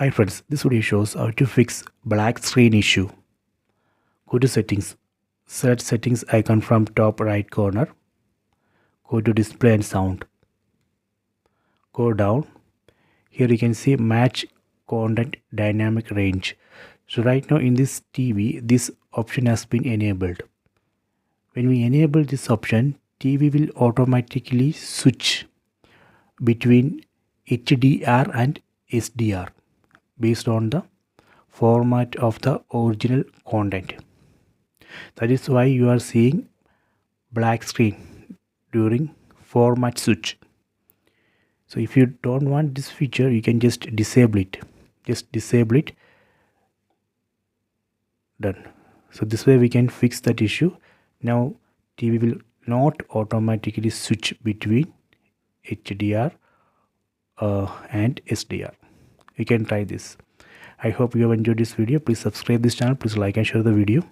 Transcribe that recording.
Hi friends, this video shows how to fix black screen issue. Go to settings, search settings icon from top right corner, go to display and sound, go down. Here you can see match content dynamic range. So right now in this TV, this option has been enabled. When we enable this option, TV will automatically switch between HDR and SDR based on the format of the original content. That is why you are seeing black screen during format switch. So if you don't want this feature, you can just disable it. Just disable it. Done. So this way we can fix that issue. Now TV will not automatically switch between HDR and SDR. You can try this. I hope you have enjoyed this video. Please subscribe this channel. Please like and share the video.